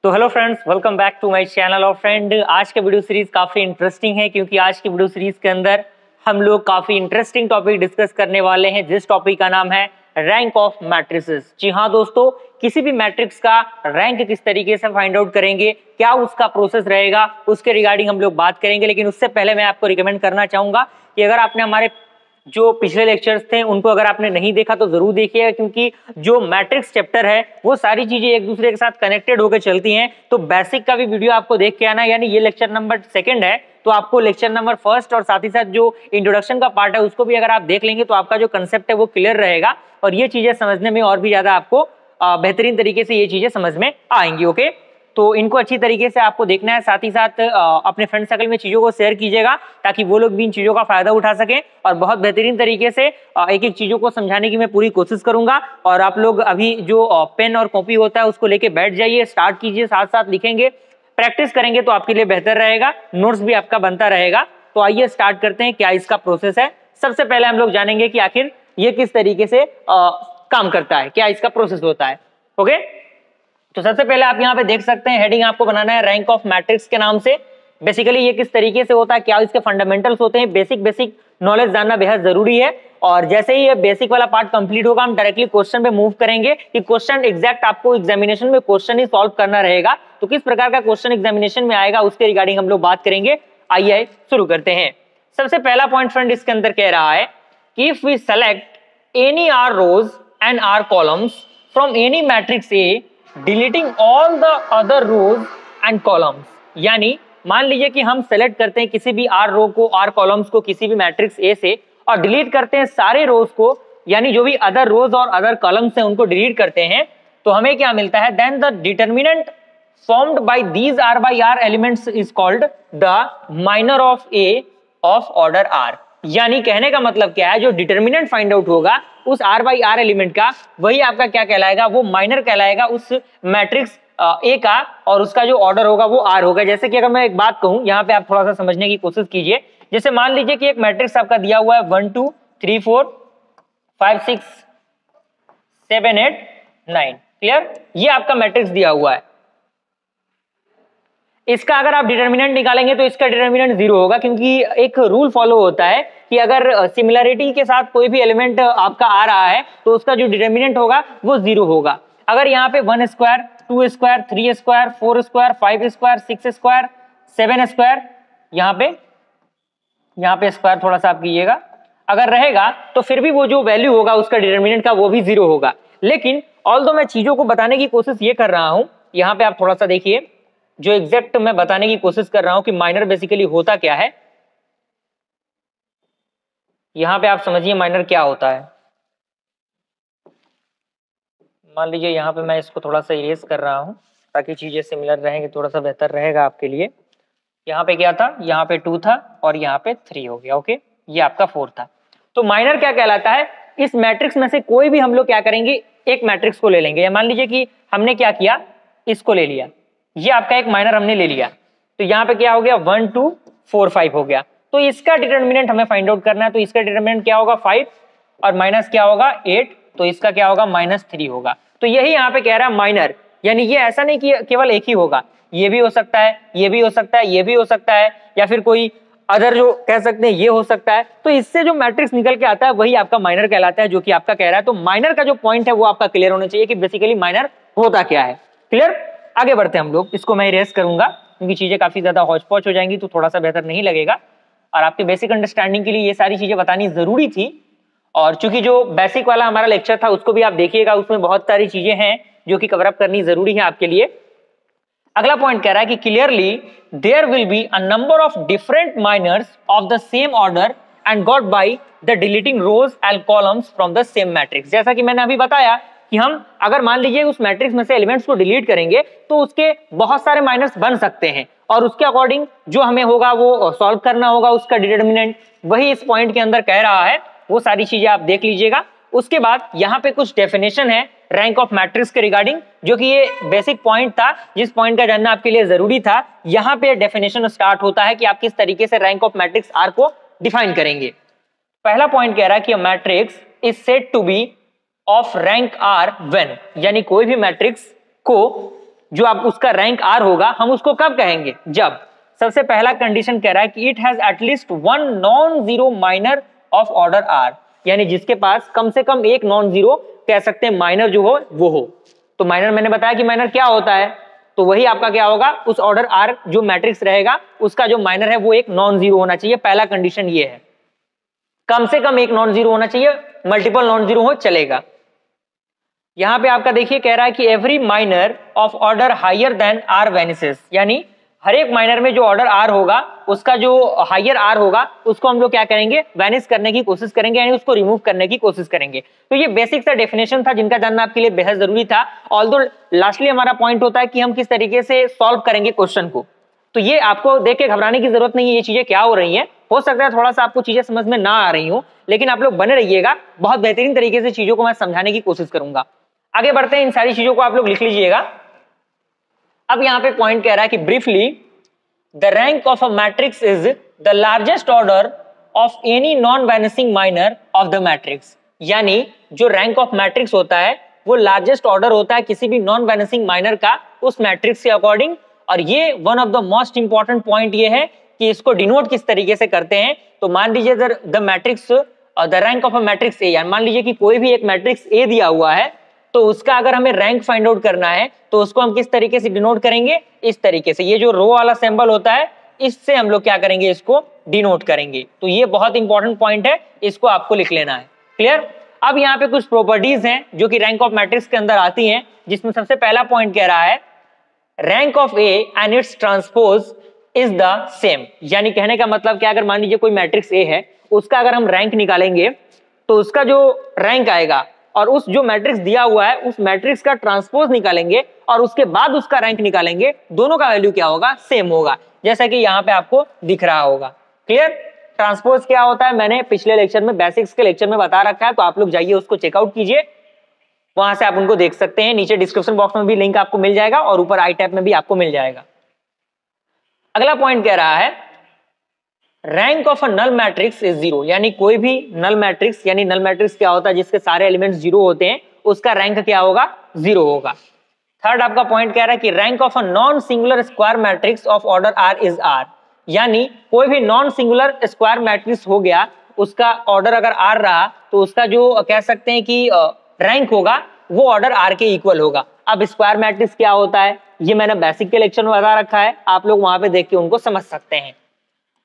तो hello friends, welcome back to my channel. और friend, आज के वीडियो सीरीज काफी इंटरेस्टिंग है क्योंकि आज की वीडियो सीरीज के अंदर हम लोग काफी इंटरेस्टिंग टॉपिक डिस्कस करने वाले हैं, जिस टॉपिक का नाम है रैंक ऑफ मैट्रिसेस। जी हाँ दोस्तों, किसी भी मैट्रिक्स का रैंक किस तरीके से फाइंड आउट करेंगे, क्या उसका प्रोसेस रहेगा, उसके रिगार्डिंग हम लोग बात करेंगे। लेकिन उससे पहले मैं आपको रिकमेंड करना चाहूंगा कि अगर आपने हमारे जो पिछले लेक्चर्स थे उनको अगर आपने नहीं देखा तो जरूर देखिएगा, क्योंकि जो मैट्रिक्स चैप्टर है वो सारी चीजें एक दूसरे के साथ कनेक्टेड होकर चलती हैं। तो बेसिक का भी वीडियो आपको देख के आना, यानी ये लेक्चर नंबर 2 है तो आपको लेक्चर नंबर 1 और साथ ही साथ जो इंट्रोडक्शन का पार्ट है उसको भी अगर आप देख लेंगे तो आपका जो कंसेप्ट है वो क्लियर रहेगा और ये चीजें समझने में और भी ज्यादा आपको बेहतरीन तरीके से ये चीजें समझ में आएंगी। ओके, तो इनको अच्छी तरीके से आपको देखना है, साथ ही साथ अपने फ्रेंड सर्कल में चीजों को शेयर कीजिएगा ताकि वो लोग भी इन चीजों का फायदा उठा सकें। और बहुत बेहतरीन तरीके से एक एक चीजों को समझाने की मैं पूरी कोशिश करूंगा। और आप लोग अभी जो पेन और कॉपी होता है उसको लेके बैठ जाइए, स्टार्ट कीजिए, साथ साथ लिखेंगे, प्रैक्टिस करेंगे तो आपके लिए बेहतर रहेगा, नोट्स भी आपका बनता रहेगा। तो आइए स्टार्ट करते हैं, क्या इसका प्रोसेस है। सबसे पहले हम लोग जानेंगे कि आखिर ये किस तरीके से काम करता है, क्या इसका प्रोसेस होता है। ओके, तो सबसे पहले आप यहाँ पे देख सकते हैं, हेडिंग आपको बनाना है रैंक ऑफ मैट्रिक्स के नाम से। बेसिकली ये किस तरीके से होता है, क्या इसके फंडामेंटल्स होते हैं, बेसिक नॉलेज जानना बेहद जरूरी है। और जैसे ही ये बेसिक वाला पार्ट कंप्लीट होगा हम डायरेक्टली क्वेश्चन पे मूव करेंगे कि क्वेश्चन एग्जैक्ट आपको एग्जामिनेशन में क्वेश्चन ही सॉल्व करना रहेगा। तो किस प्रकार का क्वेश्चन एग्जामिनेशन में आएगा उसके रिगार्डिंग हम लोग बात करेंगे। आइए शुरू करते हैं। सबसे पहला पॉइंट फ्रेंड इसके अंदर कह रहा है कि if we select any r rows and r columns from any matrix A deleting all the other rows and columns, यानी मान लीजिए कि हम सेलेक्ट करते हैं किसी भी आर रो को, आर कॉलम्स को किसी भी मैट्रिक्स ए से और डिलीट करते हैं सारे रोज को, यानी जो भी अदर रोज और अदर कॉलम्स हैं उनको डिलीट करते हैं, तो हमें क्या मिलता है, then the determinant formed by these r by r elements is called the minor of A of order r. यानी कहने का मतलब क्या है, जो डिटरमिनेंट फाइंड आउट होगा उस आर बाई आर एलिमेंट का, वही आपका क्या कहलाएगा, वो माइनर कहलाएगा उस मैट्रिक्स ए का, और उसका जो ऑर्डर होगा वो आर होगा। जैसे कि अगर मैं एक बात कहूं, यहाँ पे आप थोड़ा सा समझने की कोशिश कीजिए। जैसे मान लीजिए कि एक मैट्रिक्स आपका दिया हुआ है 1 2 3 4 5 6 7 8 9, क्लियर, ये आपका मैट्रिक्स दिया हुआ है। इसका अगर आप डिटरमिनेंट निकालेंगे तो इसका डिटरमिनेंट 0 होगा, क्योंकि एक रूल फॉलो होता है कि अगर सिमिलरिटी के साथ कोई भी एलिमेंट आपका आ रहा है तो उसका जो डिटरमिनेंट होगा वो 0 होगा। अगर यहाँ पे 1 square 2 square 3 square 4 square 5 square 6 square 7 square, यहाँ पे स्क्वायर थोड़ा सा आप कीजिएगा, अगर रहेगा तो फिर भी वो जो वैल्यू होगा उसका डिटरमिनेंट का वो भी 0 होगा। लेकिन ऑल्दो मैं चीजों को बताने की कोशिश ये कर रहा हूं, यहाँ पे आप थोड़ा सा देखिए, जो एग्जैक्ट मैं बताने की कोशिश कर रहा हूं कि माइनर बेसिकली होता क्या है। यहां पे आप समझिए माइनर क्या होता है। मान लीजिए यहां पे मैं इसको थोड़ा सा इरेज कर रहा हूं ताकि चीजें सिमिलर रहेंगी, थोड़ा सा बेहतर रहेगा आपके लिए। यहाँ पे क्या था, यहाँ पे 2 था और यहाँ पे 3 हो गया। ओके, ये आपका 4 था। तो माइनर क्या कहलाता है, इस मैट्रिक्स में से कोई भी हम लोग क्या करेंगे, एक मैट्रिक्स को ले लेंगे। या मान लीजिए कि हमने क्या किया, इसको ले लिया, ये आपका एक माइनर हमने ले लिया, तो यहाँ पे क्या हो गया, 1 2 4 5 हो गया। तो इसका डिटरमिनेंट हमें फाइंड आउट करना है, तो इसका डिटरमिनेंट क्या होगा 5 और माइनस क्या होगा 8, तो इसका क्या होगा -3 होगा। तो यही यहाँ पे कह रहा है माइनर, यानी ये ऐसा नहीं कि केवल एक ही होगा, ये भी हो सकता है, ये भी हो सकता है, ये भी हो सकता है, या फिर कोई अदर जो कह सकते हैं ये हो सकता है। तो इससे जो मैट्रिक्स निकल के आता है वही आपका माइनर कहलाता है, जो कि आपका कह रहा है। तो माइनर का जो पॉइंट है वो आपका क्लियर होना चाहिए कि बेसिकली माइनर होता क्या है। क्लियर, आगे बढ़ते हैं हम लोग। इसको मैं इरेज करूंगा क्योंकि चीजें काफी ज्यादा हौच पौच हो जाएंगी तो थोड़ा सा बेहतर नहीं लगेगा, और आपके बेसिक अंडरस्टैंडिंग के लिए ये सारी चीजें बतानी जरूरी थी। और चूंकि जो बेसिक वाला हमारा लेक्चर था उसको भी आप देखिएगा, उसमें बहुत सारी चीजें हैं जो कि कवर अप करनी जरूरी है आपके लिए। अगला पॉइंट कह रहा है कि clearly there will be a number of different minors of the same order and got by the deleting rows and columns from the same matrix. जैसा कि मैंने अभी बताया कि हम अगर मान लीजिए उस मैट्रिक्स में से एलिमेंट्स को डिलीट करेंगे तो उसके बहुत सारे माइनर्स बन सकते हैं, और उसके अकॉर्डिंग जो हमें होगा वो सॉल्व करना होगा उसका डिटरमिनेंट, वही इस पॉइंट के अंदर कह रहा है। वो सारी चीजें आप देख लीजिएगा। उसके बाद यहाँ पे कुछ डेफिनेशन है रैंक ऑफ मैट्रिक्स के रिगार्डिंग, जो कि ये बेसिक पॉइंट था, जिस पॉइंट का जानना आपके लिए जरूरी था। यहाँ पे डेफिनेशन स्टार्ट होता है कि आप किस तरीके से रैंक ऑफ मैट्रिक्स आर को डिफाइन करेंगे। पहला पॉइंट कह रहा है कि matrix is said to be of rank r when, यानी कोई भी मैट्रिक्स को जो आप उसका रैंक आर होगा, हम उसको कब कहेंगे? जब सबसे पहला कंडीशन कह रहा है कि it has at least one non zero minor of order r, यानी जिसके पास कम से कम एक नॉन जीरो कह सकते हैं माइनर जो हो वो हो। तो माइनर मैंने बताया कि माइनर क्या होता है, तो वही आपका क्या होगा, उस ऑर्डर आर जो मैट्रिक्स रहेगा उसका जो माइनर है वो एक नॉन जीरो होना चाहिए। पहला कंडीशन ये है, कम से कम एक नॉन जीरो होना चाहिए, मल्टीपल नॉन जीरो हो चलेगा। यहां पे आपका देखिए कह रहा है कि every minor of order higher than are vanishes, यानी हर एक माइनर में जो ऑर्डर आर होगा उसका जो हायर आर होगा उसको हम लोग क्या करेंगे, वेनिस करने की कोशिश करेंगे, यानी उसको रिमूव करने की कोशिश करेंगे। तो ये बेसिक सा डेफिनेशन था जिनका जानना आपके लिए बेहद जरूरी था। ऑल्दो लास्टली हमारा पॉइंट होता है कि हम किस तरीके से सॉल्व करेंगे क्वेश्चन को। तो ये आपको देख के घबराने की जरूरत नहीं है, ये चीजें क्या हो रही हैं। हो सकता है थोड़ा सा आपको चीजें समझ में ना आ रही हो, लेकिन आप लोग बने रहिएगा, बहुत बेहतरीन तरीके से चीजों को मैं समझाने की कोशिश करूंगा। आगे बढ़ते हैं, इन सारी चीजों को आप लोग लिख लीजिएगा। अब यहाँ पे पॉइंट कह रहा है कि briefly the rank of a matrix is the largest order of any non वैनिसिंग minor of the matrix, यानी जो रैंक ऑफ मैट्रिक्स होता है वो लार्जेस्ट ऑर्डर होता है किसी भी नॉन वैनिसिंग माइनर का उस मैट्रिक्स के अकॉर्डिंग। और ये one of the most important point ये है कि इसको डिनोट किस तरीके से करते हैं। तो मान लीजिए the matrix the rank of a matrix A, यानी मान लीजिए कि कोई भी एक मैट्रिक्स ए दिया हुआ है, तो उसका अगर हमें रैंक फाइंड आउट करना है तो उसको हम किस तरीके से डिनोट करेंगे, इस तरीके से। ये जो रो वाला सिंबल होता है इससे हम लोग क्या करेंगे, इसको डिनोट करेंगे। तो ये बहुत इंपॉर्टेंट पॉइंट है, इसको आपको लिख लेना है। क्लियर? अब यहाँ पे कुछ प्रॉपर्टीज हैं जो कि रैंक ऑफ मैट्रिक्स के अंदर आती हैं, जिसमें सबसे पहला पॉइंट कह रहा है rank of A and it's transpose is the same, यानी कहने का मतलब क्या, अगर मान लीजिए कोई मैट्रिक्स ए है, उसका अगर हम रैंक निकालेंगे तो उसका जो रैंक आएगा और उस जो मैट्रिक्स दिया हुआ है उस मैट्रिक्स का ट्रांसपोज निकालेंगे और उसके बाद उसका रैंक निकालेंगे, दोनों का वैल्यू क्या होगा, सेम होगा, जैसा कि यहाँ पे आपको दिख रहा होगा। क्लियर? ट्रांसपोज क्या होता है मैंने पिछले लेक्चर में, बेसिक्स के लेक्चर में बता रखा है, तो आप लोग जाइए उसको चेकआउट कीजिए, वहां से आप उनको देख सकते हैं। नीचे डिस्क्रिप्शन बॉक्स में भी लिंक आपको मिल जाएगा और ऊपर आई टैब में भी आपको मिल जाएगा। अगला पॉइंट कह रहा है rank of a null matrix is zero, यानी कोई भी नल मैट्रिक्स, यानी नल मैट्रिक्स क्या होता है, जिसके सारे एलिमेंट्स जीरो होते हैं, उसका रैंक क्या होगा, जीरो होगा। थर्ड आपका पॉइंट कह रहा है कि rank of a non singular square matrix of order r is r, यानी कोई भी नॉन सिंगुलर स्क्वायर मैट्रिक्स हो गया, उसका ऑर्डर अगर आर रहा तो उसका जो कह सकते हैं कि रैंक होगा वो ऑर्डर आर के इक्वल होगा। अब स्क्वायर मैट्रिक्स क्या होता है ये मैंने बेसिक के लेक्चर में बता रखा है, आप लोग वहां पे देख के उनको समझ सकते हैं।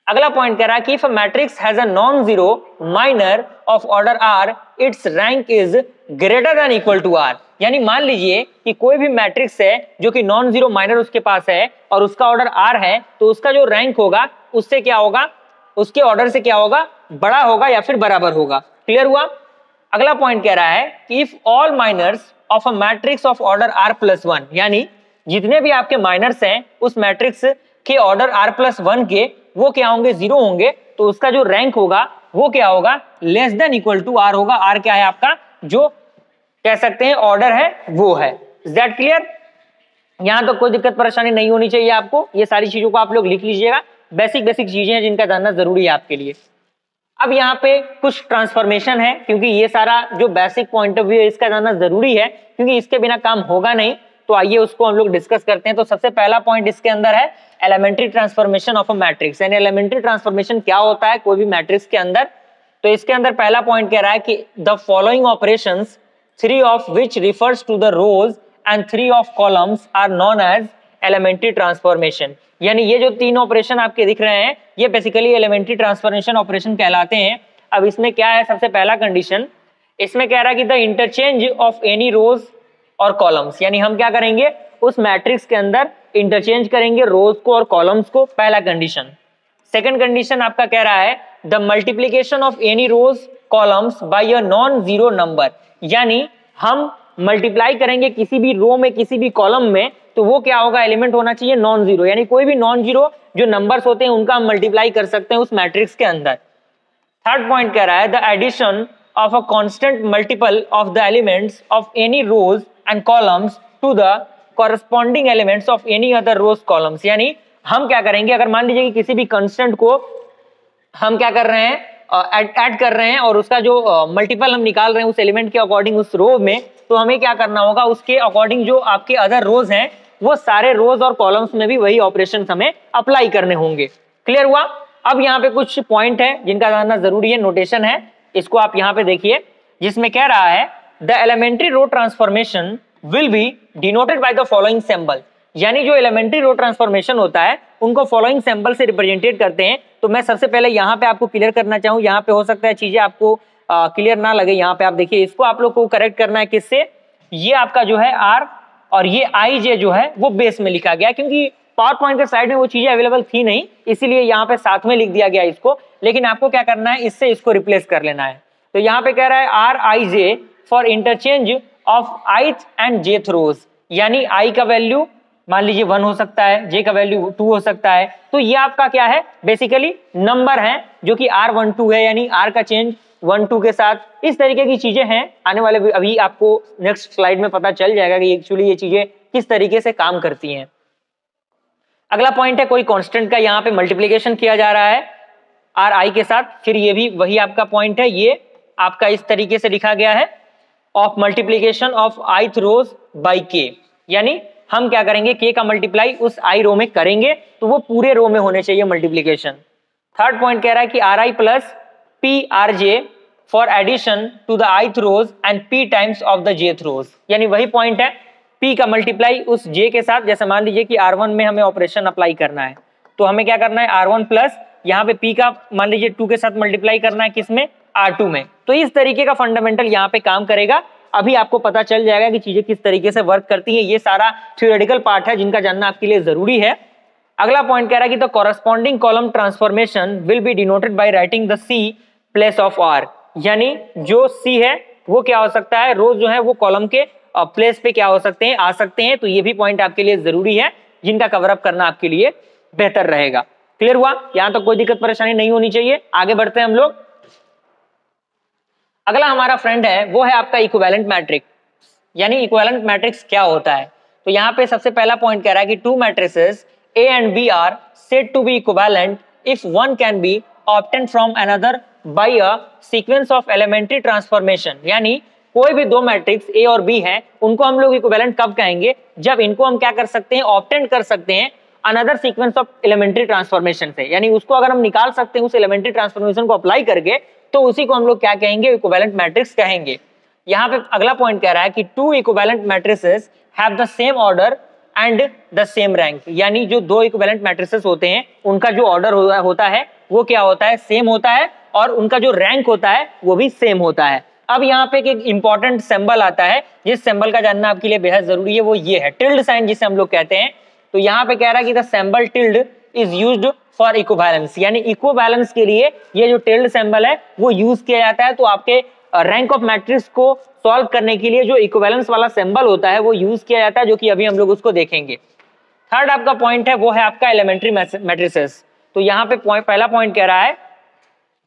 अगला पॉइंट कह रहा है कि if a matrix has a non zero minor of order r its rank is greater than equal to r, यानी मान लीजिए कि कोई भी मैट्रिक्स है जो कि नॉन जीरो माइनर उसके पास है और उसका ऑर्डर आर है, तो उसका जो रैंक होगा उससे क्या होगा, उसके ऑर्डर से क्या होगा, बड़ा होगा या फिर बराबर होगा। क्लियर हुआ? अगला पॉइंट कह रहा है कि if all minors of a matrix of order r plus one, यानी जितने भी आपके माइनर्स हैं उस मैट्रिक्स के ऑर्डर आर प्लस वन के, वो क्या होंगे, जीरो होंगे, तो उसका जो रैंक होगा वो क्या होगा, less than equal to r होगा। आर क्या है आपका, जो कह सकते हैं ऑर्डर है वो है। Is that clear? यहां तो कोई दिक्कत परेशानी नहीं होनी चाहिए आपको, ये सारी चीजों को आप लोग लिख लीजिएगा, बेसिक बेसिक चीजें हैं जिनका जानना जरूरी है आपके लिए। अब यहाँ पे कुछ ट्रांसफॉर्मेशन है, क्योंकि ये सारा जो बेसिक पॉइंट ऑफ व्यू है इसका जानना जरूरी है, क्योंकि इसके बिना काम होगा नहीं। तो आइए उसको हम लोग डिस्कस करते हैं। तो सबसे पहला पॉइंट इसके अंदर है elementary transformation of a matrix, यानी एलिमेंट्री ट्रांसफॉर्मेशन क्या होता है कोई भी मैट्रिक्स के अंदर। तो इसके अंदर पहला पॉइंट कह रहा है कि the following operations, 3 of which refers to the rows and 3 of columns are known as elementary transformation, यानी ये जो 3 ऑपरेशन आपके दिख रहे हैं ये बेसिकली एलिमेंट्री ट्रांसफॉर्मेशन ऑपरेशन कहलाते हैं। अब इसमें क्या है, सबसे पहला कंडीशन इसमें कह रहा है कि द इंटरचेंज ऑफ एनी रोज और कॉलम्स, यानी हम क्या करेंगे उस मैट्रिक्स के अंदर इंटरचेंज करेंगे रोज को और कॉलम्स को, पहला कंडीशन। सेकंड कंडीशन आपका कह रहा है the multiplication of any rows columns by a non zero number, यानी हम मल्टीप्लाई करेंगे किसी भी रो में किसी भी कॉलम में, तो वो क्या होगा, एलिमेंट होना चाहिए नॉन जीरो, यानी कोई भी नॉन जीरो जो नंबर्स होते हैं उनका हम मल्टीप्लाई कर सकते हैं उस मैट्रिक्स के अंदर। थर्ड पॉइंट कह रहा है the addition of a constant multiple of the elements of any rows and columns to the corresponding elements of any other rows columns, यानी हम क्या करेंगे, अगर मान लीजिए कि किसी भी कांस्टेंट को हम क्या कर रहे हैं, ऐड कर रहे हैं और उसका जो मल्टीपल हम निकाल रहे हैं उस एलिमेंट के अकॉर्डिंग उस रो में, तो हमें क्या करना होगा, उसके अकॉर्डिंग जो आपके अदर रोज हैं वो सारे रोज और कॉलम्स में भी वही ऑपरेशन हमें अप्लाई करने होंगे। क्लियर हुआ? अब यहाँ पे कुछ पॉइंट है जिनका जानना जरूरी है, नोटेशन है, इसको आप यहाँ पे देखिए, जिसमें कह रहा है the elementary row transformation will be denoted by the following symbol. यानी जो एलिमेंट्री रो ट्रांसफॉर्मेशन होता है उनको फॉलोइंग सिंबल से रिप्रेजेंटेट करते हैं। तो मैं सबसे पहले यहाँ पे आपको क्लियर करना चाहूँ, यहाँ पे हो सकता है चीजें आपको क्लियर ना लगे, यहाँ पे आप देखिए, इसको आप लोग को करेक्ट करना है किससे, ये आपका जो है आर और ये आई जे जो है वो बेस में लिखा गया, क्योंकि पावर पॉइंट के साइड में वो चीजें अवेलेबल थी नहीं, इसीलिए यहाँ पे साथ में लिख दिया गया इसको। लेकिन आपको क्या करना है, इससे इसको रिप्लेस कर लेना है। तो यहाँ पे कह रहा है are I J for interchange of ith and jth rows, यानी i का वैल्यू मान लीजिए 1 हो सकता है, j का वैल्यू 2 हो सकता है। तो ये आपका क्या है, बेसिकली नंबर है जो कि r12 है, यानी r का चेंज 1 2 के साथ। इस तरीके की चीजें हैं, आने वाले अभी आपको नेक्स्ट स्लाइड में पता चल जाएगा कि एक्चुअली ये चीजें किस तरीके से काम करती हैं। अगला पॉइंट है, कोई कांस्टेंट का यहाँ पे मल्टीप्लिकेशन किया जा रहा है आर आई के साथ, फिर ये भी वही आपका पॉइंट है, ये आपका इस तरीके से लिखा गया है of multiplication of ith rows by k, यानी हम क्या करेंगे, k का मल्टीप्लाई उस i रो में करेंगे तो वो पूरे रो में होने चाहिए मल्टीप्लीकेशन। थर्ड पॉइंट कह रहा है कि R i plus p R j for addition to the ith rows and p times of the jth rows, यानी वही पॉइंट है, p का मल्टीप्लाई उस j के साथ। जैसे मान लीजिए कि r1 में हमें ऑपरेशन अप्लाई करना है, तो हमें क्या करना है, r1 प्लस यहाँ पे p का मान लीजिए 2 के साथ मल्टीप्लाई करना है, किसमें, R2 में। तो इस तरीके का फंडामेंटल यहाँ पे काम करेगा। अभी आपको पता चल जाएगा कि चीजें किस तरीके से वर्क करती हैं, ये सारा थ्योरेटिकल पार्ट है जिनका जानना आपके लिए जरूरी है। अगला पॉइंट कह रहा है कि the corresponding column transformation will be denoted by writing the C place of R, यानी जो C है वो क्या हो सकता है, रोज जो है वो कॉलम के प्लेस पे क्या हो सकते हैं, आ सकते हैं। तो ये भी पॉइंट आपके लिए जरूरी है जिनका कवरअप करना आपके लिए बेहतर रहेगा। क्लियर हुआ? यहां तक कोई दिक्कत परेशानी नहीं होनी चाहिए। आगे बढ़ते हैं हम लोग। अगला हमारा फ्रेंड है वो है आपका इक्विवेलेंट मैट्रिक्स, यानी इक्विवेलेंट मैट्रिक्स क्या होता है। तो यहाँ पे सबसे पहला पॉइंट कह रहा है कि two matrices A and B are said to be equivalent if one can be obtained from another by a sequence of elementary transformation, यानी कोई भी दो मैट्रिक्स A और B हैं, उनको हम लोग इक्विवेलेंट कब कहेंगे, जब इनको हम क्या कर सकते हैं, ऑब्टेंड कर सकते हैं another sequence of elementary transformation से, यानी उसको अगर हम निकाल सकते हैं उस एलिमेंट्री ट्रांसफॉर्मेशन को अप्लाई करके, तो उसी को हम लोग क्या कहेंगे, इक्विवेलेंट मैट्रिक्स कहेंगे। यहाँ पे अगला पॉइंट कह रहा है कि two equivalent matrices have the same order and the same rank, यानी जो दो इक्विवेलेंट मैट्रिसेस होते हैं उनका जो ऑर्डर होता है वो क्या होता है, सेम होता है, और उनका जो रैंक होता है वो भी सेम होता है। अब यहाँ पे एक इंपॉर्टेंट सिंबल आता है, जिस सिंबल का जानना आपके लिए बेहद जरूरी है, वो ये है टिल्ड साइन, जिसे हम लोग कहते हैं। तो यहाँ पे कह रहा है कि the symbol tilde is used for equivalence, यानी इक्विवेलेंस के लिए ये जो टिल्ड सिंबल है वो यूज किया जाता है। तो आपके रैंक ऑफ मैट्रिक्स को सॉल्व करने के लिए जो इक्विवेलेंस वाला सिंबल होता है वो यूज किया जाता है, जो कि अभी हम लोग उसको देखेंगे। थर्ड आपका पॉइंट है वो है आपका एलिमेंट्री मैट्रिसेस। तो यहाँ पे पहला पॉइंट कह रहा है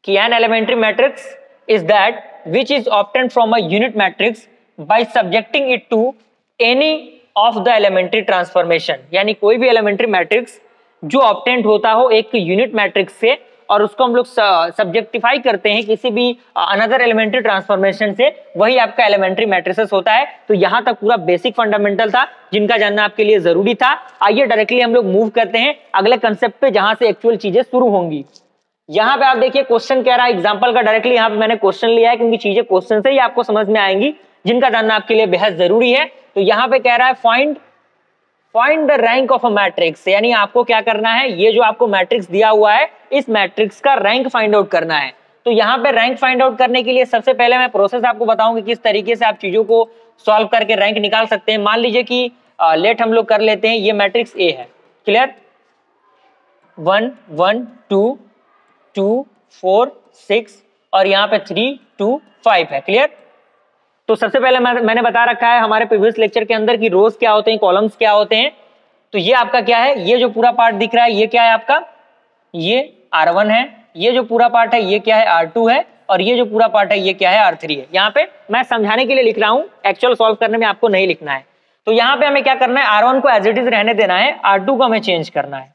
कि an elementary matrix is that which is obtained from a unit matrix by subjecting it to any of the elementary transformation, यानी कोई भी elementary matrix जो obtained होता हो एक यूनिट मैट्रिक्स से, और उसको हम लोग सब्जेक्टिफाई करते हैं किसी भी अनदर एलिमेंट्री ट्रांसफॉर्मेशन से, वही आपका एलिमेंट्री मैट्रिसेस होता है। तो यहाँ तक पूरा बेसिक फंडामेंटल था जिनका जानना आपके लिए जरूरी था। आइए डायरेक्टली हम लोग मूव करते हैं अगले कंसेप्ट पे, जहां से एक्चुअल चीजें शुरू होंगी। यहाँ पे आप देखिए क्वेश्चन कह रहा है एग्जांपल का, डायरेक्टली यहाँ पे मैंने क्वेश्चन लिया है क्योंकि चीजें क्वेश्चन से ही आपको समझ में आएंगी जिनका जानना आपके लिए बेहद जरूरी है। तो यहाँ पे कह रहा है find the rank of a matrix, यानी आपको क्या करना है, ये जो आपको मैट्रिक्स दिया हुआ है इस मैट्रिक्स का रैंक फाइंड आउट करना है। तो यहाँ पे रैंक फाइंड आउट करने के लिए सबसे पहले मैं प्रोसेस आपको बताऊंगी किस तरीके से आप चीजों को सॉल्व करके रैंक निकाल सकते हैं। मान लीजिए कि लेट हम लोग कर लेते हैं, ये मैट्रिक्स ए है, क्लियर, 1 1 2 2 4 6 और यहाँ पे 3 2 5 है, क्लियर। तो सबसे पहले मैंने बता रखा है हमारे प्रीवियस लेक्चर के अंदर कि रोज क्या होते हैं, कॉलम्स क्या होते हैं। तो ये आपका क्या है, ये जो पूरा पार्ट दिख रहा है ये क्या है आपका, ये R1 है, ये जो पूरा पार्ट है ये क्या है, R2 है, और ये जो पूरा पार्ट है ये क्या है, R3 है। यहाँ पे मैं समझाने के लिए लिख रहा हूँ, एक्चुअल सॉल्व करने में आपको नहीं लिखना है। तो यहाँ पे हमें क्या करना है, R1 को एज इट इज रहने देना है, R2 को हमें चेंज करना है।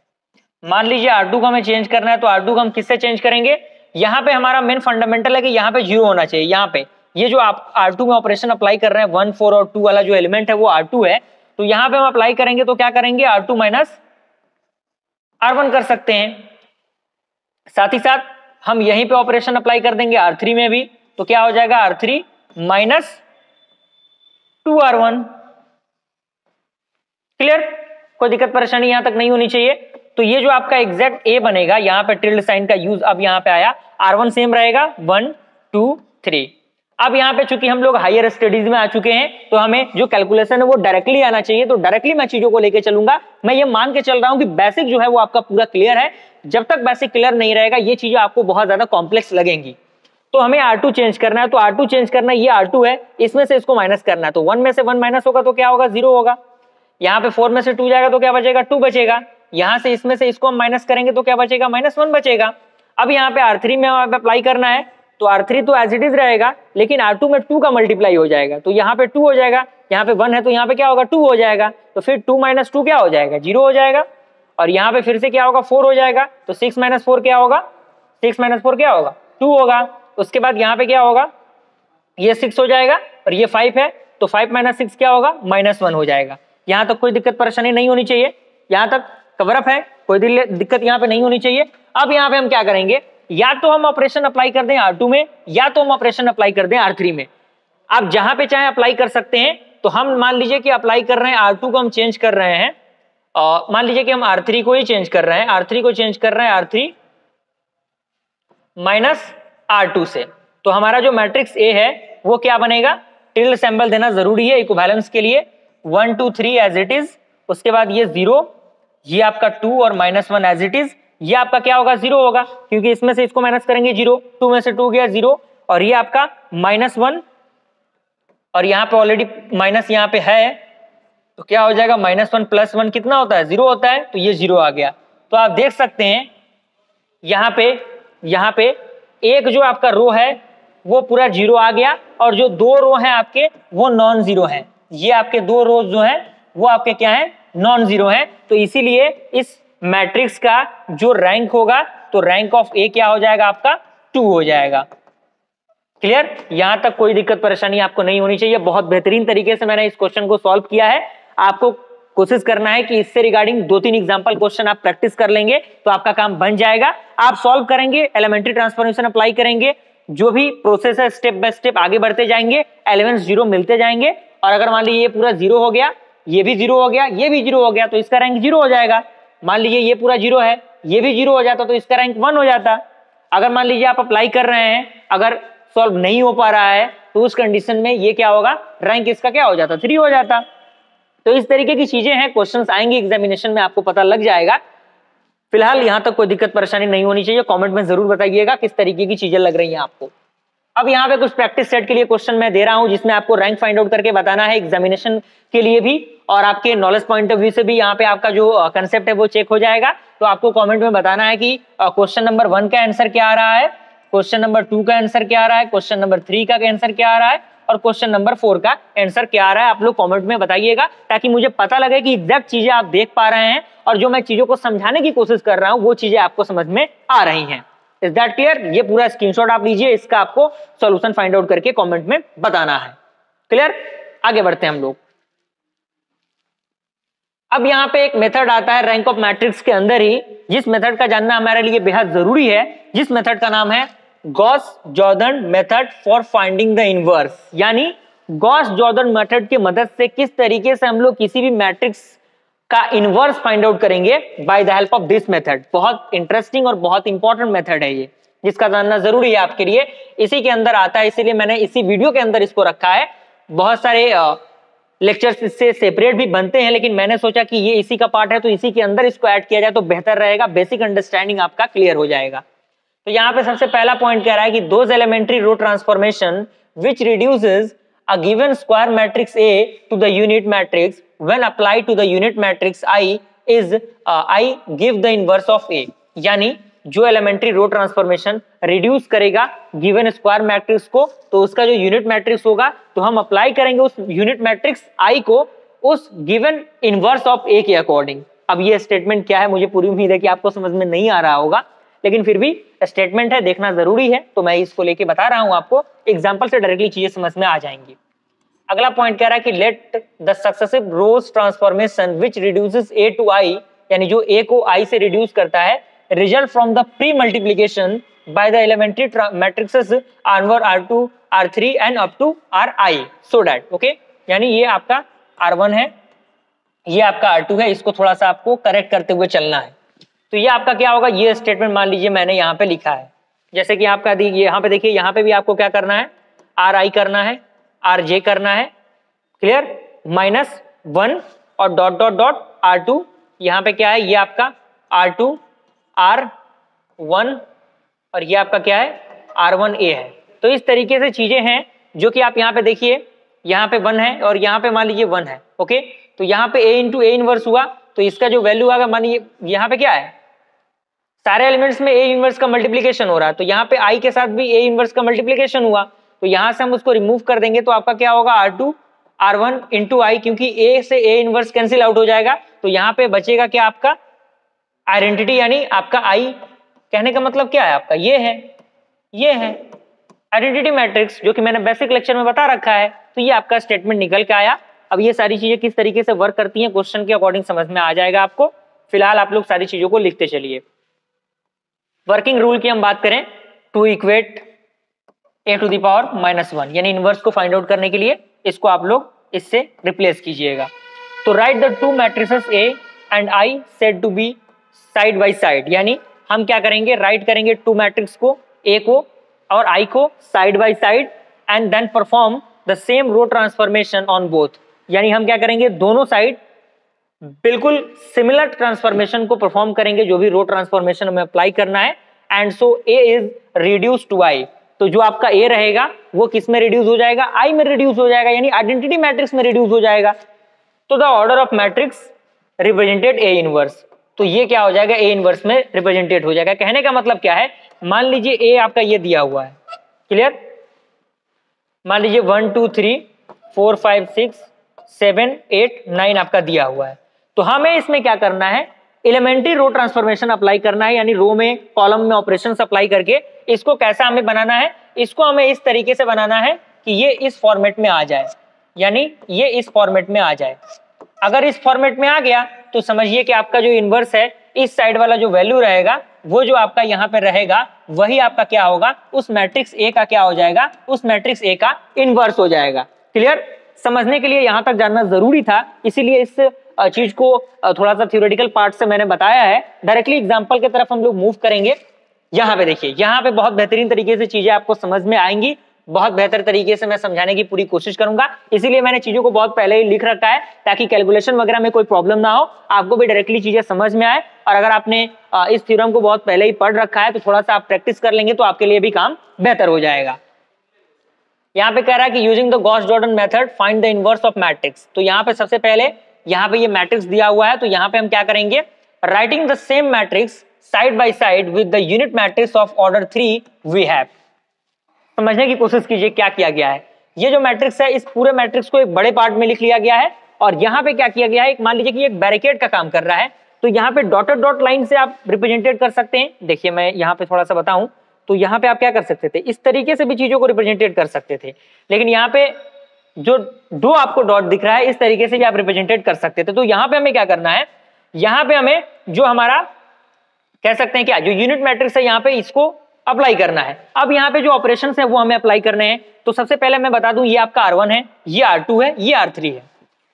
मान लीजिए R2 को हमें चेंज करना है, तो R2 को हम किससे चेंज करेंगे, यहाँ पे हमारा मेन फंडामेंटल है कि यहाँ पे 0 होना चाहिए। यहाँ पे ये जो आप R2 में ऑपरेशन अप्लाई कर रहे हैं 1 4 और 2 वाला जो एलिमेंट है वो R2 है, तो यहां पे हम अप्लाई करेंगे तो क्या करेंगे, R2 माइनस R1 कर सकते हैं। साथ ही साथ हम यहीं पे ऑपरेशन अप्लाई कर देंगे R3 में भी, तो क्या हो जाएगा R3 माइनस 2R1। क्लियर, कोई दिक्कत परेशानी यहां तक नहीं होनी चाहिए। तो ये जो आपका एग्जैक्ट ए बनेगा, यहां पे टिल्ड साइन का यूज अब यहां पे आया, R1 सेम रहेगा 1 2 3। अब यहां पे चूंकि हम लोग हायर स्टडीज में आ चुके हैं तो हमें जो कैलकुलेशन है वो डायरेक्टली आना चाहिए, तो डायरेक्टली मैं चीजों को लेके चलूंगा। मैं ये मान के चल रहा हूं कि बेसिक जो है वो आपका पूरा क्लियर है। जब तक बेसिक क्लियर नहीं रहेगा ये चीजें आपको बहुत ज्यादा कॉम्प्लेक्स लगेंगी। तो हमें R2 चेंज करना है, तो R2 चेंज करना है, ये R2 है, इसमें से इसको माइनस करना है, तो 1 में से 1 माइनस होगा तो क्या होगा, 0 होगा। यहाँ पे 4 में से 2 जाएगा तो क्या बचेगा, 2 बचेगा। यहां से इसमें से इसको हम माइनस करेंगे तो क्या बचेगा, -1 बचेगा। अब यहाँ पे R3 में अप्लाई करना है, तो R3 तो एज इट इज रहेगा, लेकिन R2 में 2 का मल्टीप्लाई हो जाएगा, तो यहाँ पे 2 हो जाएगा। यहाँ पे 1 है तो यहाँ पे क्या होगा, 2 हो जाएगा। तो फिर 2 - 2 क्या हो जाएगा, 0 हो जाएगा। और यहाँ पे फिर से क्या होगा, 4 हो जाएगा। तो 6 - 4 क्या होगा, 6 - 4 क्या होगा, 2 होगा। उसके बाद यहाँ पे क्या होगा, ये 6 हो जाएगा और ये 5 है, तो 5 - 6 क्या होगा, -1 हो जाएगा। यहाँ तक कोई दिक्कत परेशानी नहीं होनी चाहिए, यहाँ तक कवरअप है, कोई दिक्कत यहाँ पे नहीं होनी चाहिए। अब यहाँ पे हम क्या करेंगे, या तो हम ऑपरेशन अप्लाई कर दें R2 में, या तो हम ऑपरेशन अप्लाई कर दें R3 में। आप जहां पे चाहे अप्लाई कर सकते हैं। तो हम मान लीजिए कि अप्लाई कर रहे हैं R2 को हम चेंज कर रहे हैं, मान लीजिए कि हम R3 को ही चेंज कर रहे हैं, R3 को चेंज कर रहे हैं R3 माइनस R2 से। तो हमारा जो मैट्रिक्स A है वो क्या बनेगा, टिल्ड सिंबल देना जरूरी है इक्विवेलेंस के लिए, 1 2 3 एज इट इज। उसके बाद ये 0, ये आपका 2 और -1 एज इट इज। ये आपका क्या होगा, 0 होगा, क्योंकि इसमें से इसको माइनस करेंगे 0, 2 में से 2 गया 0, और ये आपका -1, और यहाँ पे ऑलरेडी माइनस यहाँ पे है, तो क्या हो जाएगा, -1 + 1 कितना होता है, 0 होता है, तो ये 0 आ गया। तो आप देख सकते हैं यहाँ पे एक जो आपका रो है वो पूरा 0 आ गया, और जो 2 रो हैं आपके वो नॉन जीरो हैं। ये आपके 2 रोज जो हैं वो आपके क्या है, नॉन जीरो हैं। तो इसीलिए इस मैट्रिक्स का जो रैंक होगा, तो रैंक ऑफ ए क्या हो जाएगा, आपका 2 हो जाएगा। क्लियर, यहां तक कोई दिक्कत परेशानी आपको नहीं होनी चाहिए। बहुत बेहतरीन तरीके से मैंने इस क्वेश्चन को सॉल्व किया है। आपको कोशिश करना है कि इससे रिगार्डिंग 2-3 एग्जांपल क्वेश्चन आप प्रैक्टिस कर लेंगे तो आपका काम बन जाएगा। आप सॉल्व करेंगे, एलिमेंट्री ट्रांसफॉर्मेशन अप्लाई करेंगे, जो भी प्रोसेस है स्टेप बाय स्टेप आगे बढ़ते जाएंगे, एलिमेंट्स 0 मिलते जाएंगे। और अगर मान लीजिए ये पूरा 0 हो गया, ये भी 0 हो गया, ये भी 0 हो गया, तो इसका रैंक 0 हो जाएगा। मान लीजिए ये पूरा 0 है, ये भी 0 हो जाता तो इसका रैंक 1 हो जाता। अगर मान लीजिए आप अप्लाई कर रहे हैं, अगर सॉल्व नहीं हो पा रहा है, तो उस कंडीशन में ये क्या होगा, रैंक इसका क्या हो जाता, 3 हो जाता। तो इस तरीके की चीजें हैं, क्वेश्चंस आएंगे एग्जामिनेशन में, आपको पता लग जाएगा। फिलहाल यहां तक कोई दिक्कत परेशानी नहीं होनी चाहिए। कमेंट में जरूर बताइएगा किस तरीके की चीजें लग रही हैं आपको। अब यहाँ पे कुछ प्रैक्टिस सेट के लिए क्वेश्चन मैं दे रहा हूं, जिसमें आपको रैंक फाइंड आउट करके बताना है एग्जामिनेशन के लिए भी, और आपके नॉलेज पॉइंट ऑफ व्यू से भी यहाँ पे आपका जो कंसेप्ट है वो चेक हो जाएगा। तो आपको कमेंट में बताना है कि क्वेश्चन नंबर 1 का आंसर क्या आ रहा है, क्वेश्चन नंबर 2 का आंसर क्या आ रहा है, क्वेश्चन नंबर 3 का आंसर क्या आ रहा है, और क्वेश्चन नंबर 4 का आंसर क्या आ रहा है। आप लोग कमेंट में बताइएगा, ताकि मुझे पता लगे कि एग्जैक्ट चीजें आप देख पा रहे हैं, और जो मैं चीजों को समझाने की कोशिश कर रहा हूं वो चीजें आपको समझ में आ रही हैं। Is that clear? ये पूरा स्क्रीनशॉट आप लीजिए, इसका आपको सॉल्यूशन फाइंड आउट करके कमेंट में बताना है। क्लियर, आगे बढ़ते हैं हम लोग। अब यहाँ पे एक मेथड आता है रैंक ऑफ मैट्रिक्स के अंदर ही, जिस मेथड का जानना हमारे लिए बेहद जरूरी है, जिस मेथड का नाम है Gauss Jordan method for finding the inverse. यानी गॉस जॉर्डन मेथड की मदद से किस तरीके से हम लोग किसी भी मैट्रिक्स का इनवर्स फाइंड आउट करेंगे by the help of this method. बहुत इंटरेस्टिंग और बहुत इंपॉर्टेंट मेथड है ये, जिसका जानना जरूरी है आपके लिए। इसी के अंदर आता है, इसीलिए मैंने इसी वीडियो के अंदर इसको रखा है। बहुत सारे लेक्चर्स इससे सेपरेट भी बनते हैं, लेकिन मैंने सोचा कि ये इसी का पार्ट है, तो इसी के अंदर इसको ऐड किया जाए तो बेहतर रहेगा, बेसिक अंडरस्टैंडिंग आपका क्लियर हो जाएगा। तो यहाँ पे सबसे पहला पॉइंट कह रहा है कि those elementary row transformation which reduces a given square matrix A to the unit matrix when applied to the unit matrix I is I give the inverse of A। यानी जो एलिमेंट्री रो ट्रांसफॉर्मेशन रिड्यूस करेगा given square matrix को, तो उसका जो unit matrix होगा, तो हम अप्लाई करेंगे उस यूनिट मैट्रिक्स I को उस गिवन इनवर्स ऑफ A के अकॉर्डिंग। अब ये स्टेटमेंट क्या है, मुझे पूरी उम्मीद है कि आपको समझ में नहीं आ रहा होगा, लेकिन फिर भी स्टेटमेंट है, देखना जरूरी है, तो मैं इसको लेके बता रहा हूं आपको। एग्जांपल से डायरेक्टली चीजें समझ में आ जाएंगी। अगला पॉइंट कह रहा है कि let the successive rows transformation which reduces A to I, यानी जो ए को आई से रिड्यूस करता है, result from the premultiplication by the elementary matrices R1 R2 R3 and up to Ri, so that okay, यानी ये आपका R1 है, ये आपका R2 है, इसको थोड़ा सा आपको करेक्ट करते हुए चलना है। तो ये आपका क्या होगा, ये स्टेटमेंट मान लीजिए मैंने यहाँ पे लिखा है, जैसे कि आपका यहाँ पे देखिए, यहाँ पे भी आपको क्या करना है, Ri करना है, Rj करना है, क्लियर, -1 और डॉट डॉट डॉट R2, यहाँ पे क्या है, ये आपका R2 R1 और ये आपका क्या है R1A है। तो इस तरीके से चीजें हैं जो कि आप यहाँ पे देखिए, यहाँ पे 1 है और यहाँ पे मान लीजिए 1 है, ओके। तो यहाँ पे A इंटू A इनवर्स हुआ, तो इसका जो वैल्यू आएगा, मान लीजिए यहाँ पे क्या है, सारे एलिमेंट्स में A इनवर्स का मल्टीप्लीकेशन हो रहा है, तो यहाँ पे I के साथ भी A इनवर्स का मल्टीप्लीकेशन हुआ, तो यहाँ से हम उसको रिमूव कर देंगे, तो आपका क्या होगा R2 R1 इंटू I, क्योंकि A से A इनवर्स कैंसिल आउट हो जाएगा, तो यहाँ पे बचेगा क्या आपका आइडेंटिटी, यानी आपका I, कहने का मतलब क्या है आपका, ये है आइडेंटिटी मैट्रिक्स, जो कि मैंने बेसिक लेक्चर में बता रखा है। तो ये आपका स्टेटमेंट निकल के आया। अब ये सारी चीजें किस तरीके से वर्क करती हैं, क्वेश्चन के अकॉर्डिंग समझ में आ जाएगा आपको। फिलहाल आप लोग सारी चीजों को लिखते चलिए। वर्किंग रूल की हम बात करें, to equate a to the power -1, यानी इनवर्स को फाइंड आउट करने के लिए इसको आप लोग इससे रिप्लेस कीजिएगा। तो write the two matrices a and I said to be side by side, यानी हम क्या करेंगे, राइट करेंगे टू मैट्रिक्स को, a को और I को side by side, and then perform the same row transformation on both, यानी हम क्या करेंगे, दोनों साइड बिल्कुल सिमिलर ट्रांसफॉर्मेशन को परफॉर्म करेंगे, जो भी रो ट्रांसफॉर्मेशन हमें अप्लाई करना है। And so a is reduce to I, तो जो आपका a रहेगा वो किस में रिड्यूस हो जाएगा, I में रिड्यूस हो जाएगा, यानी आइडेंटिटी मैट्रिक्स में रिड्यूस हो जाएगा। तो the order of matrix represented A inverse, तो ये क्या हो जाएगा, A इनवर्स में रिप्रेजेंटेड हो जाएगा। कहने का मतलब क्या है, मान लीजिए A आपका ये दिया हुआ है, क्लियर, मान लीजिए 1 2 3 4 5 6 7 8 9 आपका दिया हुआ है। तो हमें इसमें क्या करना है, एलिमेंट्री रो ट्रांसफॉर्मेशन अप्लाई करना है, यानी रो में कॉलम में ऑपरेशन अप्लाई करके इसको कैसा हमें बनाना है, इसको हमें इस तरीके से बनाना है कि ये इस फॉर्मेट में आ जाए, यानी ये इस फॉर्मेट में आ जाए। अगर इस फॉर्मेट में आ गया तो समझिए कि आपका जो इनवर्स है, इस साइड वाला जो वैल्यू रहेगा वो जो आपका यहाँ पे रहेगा वही आपका क्या होगा, उस मैट्रिक्स A का क्या हो जाएगा, उस मैट्रिक्स A का इनवर्स हो जाएगा। क्लियर, समझने के लिए यहाँ तक जानना जरूरी था, इसीलिए इस चीज को थोड़ा सा थ्योरेटिकल पार्ट से मैंने बताया है। डायरेक्टली एग्जांपल की तरफ हम लोग मूव करेंगे। यहाँ पे देखिए, यहाँ पे बहुत बेहतरीन तरीके से चीजें आपको समझ में आएंगी, बहुत बेहतर तरीके से मैं समझाने की पूरी कोशिश करूंगा, इसीलिए मैंने चीजों को बहुत पहले ही लिख रखा है ताकि कैलकुलेशन वगैरह में कोई प्रॉब्लम ना हो, आपको भी डायरेक्टली चीजें समझ में आए। और अगर आपने इस थ्योरम को बहुत पहले ही पढ़ रखा है तो थोड़ा सा आप प्रैक्टिस कर लेंगे तो आपके लिए भी काम बेहतर हो जाएगा। यहाँ पे कह रहा है कि using the Gauss Jordan method find the inverse of matrix. तो यहाँ पे सबसे पहले यहाँ पे ये मैट्रिक्स दिया हुआ है, तो यहाँ पे हम क्या करेंगे, writing the same matrix side by side with the unit matrix of order 3 we have. समझने की कोशिश कीजिए क्या किया गया है। ये जो मैट्रिक्स है, इस पूरे मैट्रिक्स को एक बड़े पार्ट में लिख लिया गया है और यहाँ पे क्या किया गया है, मान लीजिए कि एक बैरिकेड का काम कर रहा है, तो यहाँ पे डॉटेड डॉट लाइन से आप रिप्रेजेंटेड कर सकते हैं। देखिए मैं यहाँ पे थोड़ा सा बताऊं, तो यहाँ पे आप क्या कर सकते थे, इस तरीके से भी चीजों को रिप्रेजेंटेड कर सकते थे, लेकिन यहाँ पे जो दो आपको डॉट दिख रहा है इस तरीके से भी आप रिप्रेजेंटेड कर सकते थे। तो यहाँ पे हमें क्या करना है, यहाँ पे हमें जो हमारा कह सकते हैं क्या, जो यूनिट मैट्रिक्स है यहाँ पे इसको अप्लाई करना है। अब यहाँ पे जो ऑपरेशंस है वो हमें अप्लाई करने हैं। तो सबसे पहले मैं बता दूं, ये आपका R1 है, ये R2 है, ये R3 है।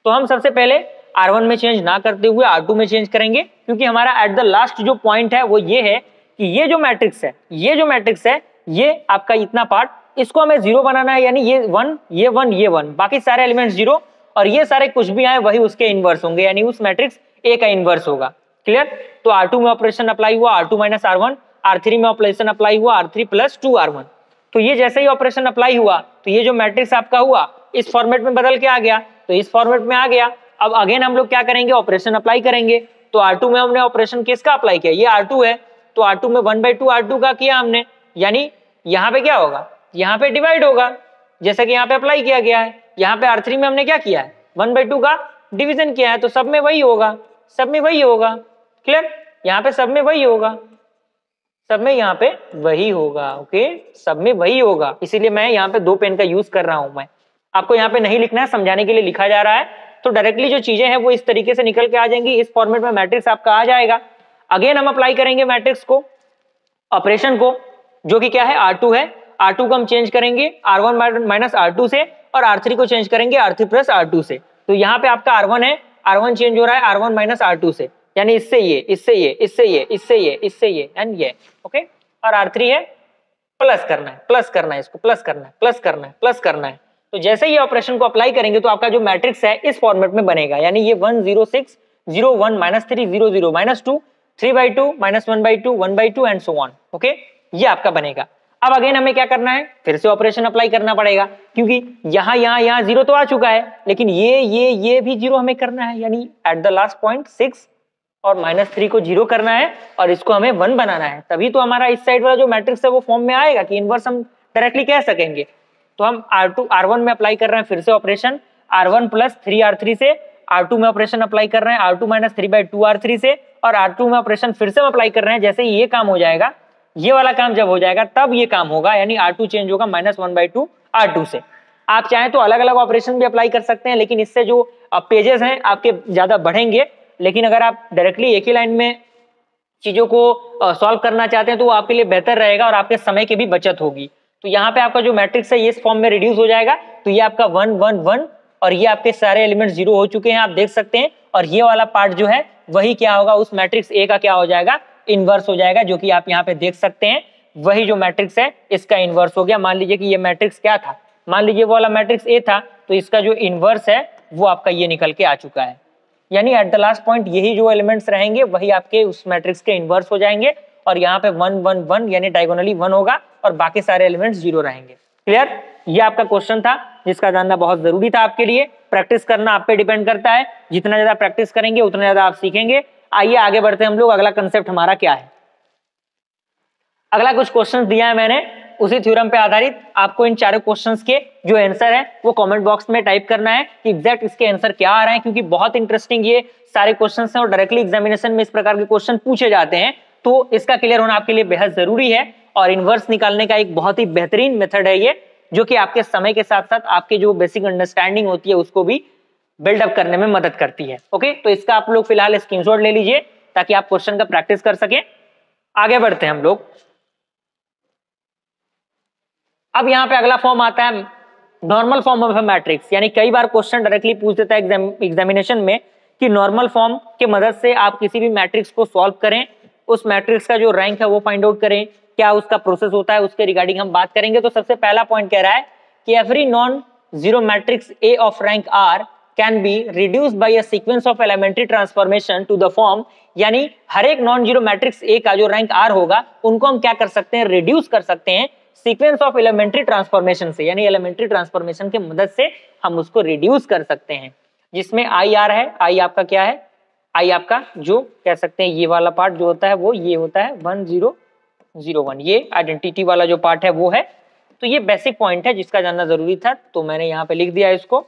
तो हम सबसे पहले R1 में चेंज ना करते हुए R2 में चेंज करेंगे, क्योंकि हमारा एट द लास्ट जो पॉइंट है वो ये है कि ये जो मैट्रिक्स है, ये आपका इतना पार्ट, इसको हमें 0 बनाना है, यानी ये 1 ये 1 ये 1, बाकी सारे एलिमेंट्स 0 और ये सारे कुछ भी आए वही उसके इनवर्स होंगे, यानी उस मैट्रिक्स A का इनवर्स होगा। क्लियर, तो R2 में ऑपरेशन अप्लाई हुआ, R2 माइनस R1, R3 में ऑपरेशन अप्लाई हुआ, R3 प्लस 2R1। तो ये जैसे ही ऑपरेशन अप्लाई हुआ तो ये जो मैट्रिक्स आपका हुआ इस फॉर्मेट में बदल के आ गया, तो इस फॉर्मेट में आ गया। अब अगेन हम लोग क्या करेंगे, ऑपरेशन अप्लाई करेंगे। तो R2 में हमने ऑपरेशन किसका अप्लाई किया, ये R2 है, तो R2 में 1/2 R2 का किया हमने, यानी यहाँ पे क्या होगा, यहाँ पे डिवाइड होगा, जैसे कि यहाँ पे अप्लाई किया गया है। यहाँ पे R3 में हमने क्या किया है, 1/2 का डिवीजन किया है, तो सब में वही होगा, सब में वही होगा। क्लियर, यहाँ पे सब में वही होगा, सब में यहाँ पे वही होगा, ओके, सब में वही होगा, इसीलिए मैं यहाँ पे 2 पेन का यूज कर रहा हूं मैं। आपको यहाँ पे नहीं लिखना है, समझाने के लिए लिखा जा रहा है। तो डायरेक्टली जो चीजें हैं वो इस तरीके से निकल के आ जाएंगी, इस फॉर्मेट में मैट्रिक्स आपका आ जाएगा। अगेन हम अप्लाई करेंगे मैट्रिक्स को, ऑपरेशन को, जो कि क्या है R2 है। R2 को हम चेंज करेंगे R1 माइनस R2 से, और R3 को चेंज करेंगे R3 प्लस R2 से। तो यहाँ पे आपका R1 है, R1 चेंज हो रहा है R1 माइनस R2 से, यानी इससे ये, इससे ये, इससे ये, इससे ये, इससे ये एंड ये, ओके। और R3 है, प्लस करना है, प्लस करना है, इसको प्लस करना है, प्लस करना है, प्लस करना है। तो जैसे ही ऑपरेशन को अप्लाई करेंगे तो आपका जो मैट्रिक्स है इस फॉर्मेट में बनेगा, यानी ये 1 0 6 0 1 minus 3 0 0 minus 2 3/2 minus 1/2 1/2 and so on, okay. ये आपका बनेगा। अब अगेन हमें क्या करना है, फिर से ऑपरेशन अप्लाई करना पड़ेगा, क्योंकि यहाँ जीरो तो आ चुका है, लेकिन ये भी जीरो हमें करना है, यानी एट द लास्ट पॉइंट 6 और -3 को जीरो करना है और इसको हमें 1 बनाना है। तभी तो हमारा इस साइड वाला जो मैट्रिक्स है वो फॉर्म में आएगा कि इनवर्स हम डायरेक्टली कह सकेंगे। तो हम R2 R1 में अप्लाई कर रहे हैं फिर से ऑपरेशन, R1 प्लस 3R3 से, R2 में ऑपरेशन अप्लाई कर रहे हैं R2 माइनस 3/2 R3 से, और R2 में ऑपरेशन फिर से अप्लाई कर रहे हैं। जैसे ही ये काम हो जाएगा, ये वाला काम जब हो जाएगा तब ये काम होगा, यानी R2 चेंज होगा -1/2 R2 से। आप चाहें तो अलग अलग ऑपरेशन भी अप्लाई कर सकते हैं, लेकिन इससे जो पेजेस हैं आपके ज्यादा बढ़ेंगे। लेकिन अगर आप डायरेक्टली एक ही लाइन में चीजों को सॉल्व करना चाहते हैं तो वो आपके लिए बेहतर रहेगा और आपके समय की भी बचत होगी। तो यहाँ पे आपका जो मैट्रिक्स है ये इस फॉर्म में रिड्यूस हो जाएगा। तो ये आपका 1 1 1 और ये आपके सारे एलिमेंट जीरो हो चुके हैं, आप देख सकते हैं। और ये वाला पार्ट जो है वही क्या होगा, उस मैट्रिक्स ए का क्या हो जाएगा, इनवर्स हो जाएगा, जो कि आप यहाँ पे देख सकते हैं। वही जो मैट्रिक्स है इसका इनवर्स हो गया। मान लीजिए कि ये मैट्रिक्स क्या था, मान लीजिए वो वाला मैट्रिक्स ए था, तो इसका जो इनवर्स है वो आपका ये निकल के आ चुका है। यानी एट द लास्ट पॉइंट यही जो एलिमेंट्स रहेंगे वही आपके उस मैट्रिक्स के इनवर्स हो जाएंगे। और यहाँ पे 1 1 1 यानी डायगोनली 1 होगा और बाकी सारे एलिमेंट्स जीरो रहेंगे। क्लियर? ये आपका क्वेश्चन था जिसका जानना बहुत जरूरी था आपके लिए। प्रैक्टिस करना आप पे डिपेंड करता है, जितना ज्यादा प्रैक्टिस करेंगे उतना ज्यादा आप सीखेंगे। आइए आगे बढ़ते हैं हम लोग। अगला कंसेप्ट हमारा क्या है, अगला कुछ क्वेश्चंस दिया है मैंने उसी थ्योरम पे आधारित। आपको इन चारों क्वेश्चंस के जो आंसर है वो कमेंट बॉक्स में टाइप करना है कि एग्जैक्ट इसके आंसर क्या आ रहे हैं, क्योंकि बहुत इंटरेस्टिंग ये सारे क्वेश्चंस हैं और डायरेक्टली एग्जामिनेशन में इस प्रकार के क्वेश्चन पूछे जाते हैं। तो इसका क्लियर होना आपके लिए बेहद जरूरी है। और इनवर्स निकालने का एक बहुत ही बेहतरीन मेथड है ये, जो कि आपके समय के साथ साथ आपके जो बेसिक अंडरस्टैंडिंग होती है उसको भी बिल्डअप करने में मदद करती है। ओके, तो इसका आप लोग फिलहाल स्क्रीनशॉट ले लीजिए ताकि आप क्वेश्चन का प्रैक्टिस कर सकें। आगे बढ़ते हैं हम लोग। अब यहाँ पे अगला फॉर्म आता है नॉर्मल फॉर्म ऑफ मैट्रिक्स। यानी कई बार क्वेश्चन डायरेक्टली पूछ देता है एग्जामिनेशन में कि नॉर्मल फॉर्म के मदद से आप किसी भी मैट्रिक्स को सॉल्व करें, उस मैट्रिक्स का जो रैंक है वो फाइंड आउट करें, क्या उसका प्रोसेस होता है, उसके रिगार्डिंग हम बात करेंगे। तो सबसे पहला पॉइंट कह रहा है कि every non zero matrix A of rank R can be reduced by a sequence of elementary transformation to the form. यानी हर एक नॉन जीरो मैट्रिक्स ए का जो रैंक आर होगा उनको हम क्या कर सकते हैं, रिड्यूस कर सकते हैं सीक्वेंस ऑफ एलिमेंट्री ट्रांसफॉर्मेशन से। यानी एलिमेंट्री ट्रांसफॉर्मेशन की मदद से हम उसको रिड्यूस कर सकते हैं, जिसमें आई आर है। आई आपका क्या है, आई आपका जो कह सकते हैं ये वाला पार्ट जो होता है वो ये होता है 1 0 0 1, ये आइडेंटिटी वाला जो पार्ट है वो है। तो ये बेसिक पॉइंट है जिसका जानना जरूरी था, तो मैंने यहाँ पे लिख दिया इसको।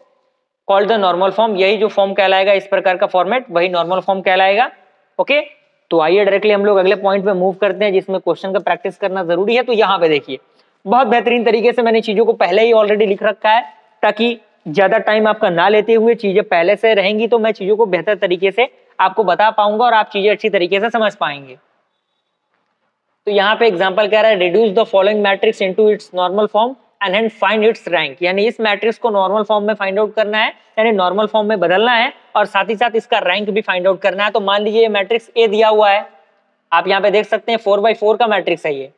कॉल्ड द नॉर्मल फॉर्म, यही जो फॉर्म कहलाएगा, इस प्रकार का फॉर्मेट वही नॉर्मल फॉर्म कहलाएगा। ओके, तो आइए डायरेक्टली हम लोग अगले पॉइंट पे मूव करते हैं जिसमें क्वेश्चन का प्रैक्टिस करना जरूरी है। तो यहाँ पे देखिए बहुत बेहतरीन तरीके से मैंने चीजों को पहले ही ऑलरेडी लिख रखा है, ताकि ज्यादा टाइम आपका ना लेते हुए चीजें पहले से रहेंगी तो मैं चीजों को बेहतर तरीके से आपको बता पाऊंगा और आप चीजें अच्छी तरीके से समझ पाएंगे। तो यहाँ पे एग्जांपल कह रहा है reduce the following matrix into its normal form and hence find its rank. यानी इस मैट्रिक्स को नॉर्मल फॉर्म में फाइंड आउट करना है, यानी नॉर्मल फॉर्म में बदलना है और साथ ही साथ इसका रैंक भी फाइंड आउट करना है। तो मान लीजिए ये मैट्रिक्स ए दिया हुआ है, आप यहाँ पे देख सकते हैं 4/4 का मैट्रिक्स है, ये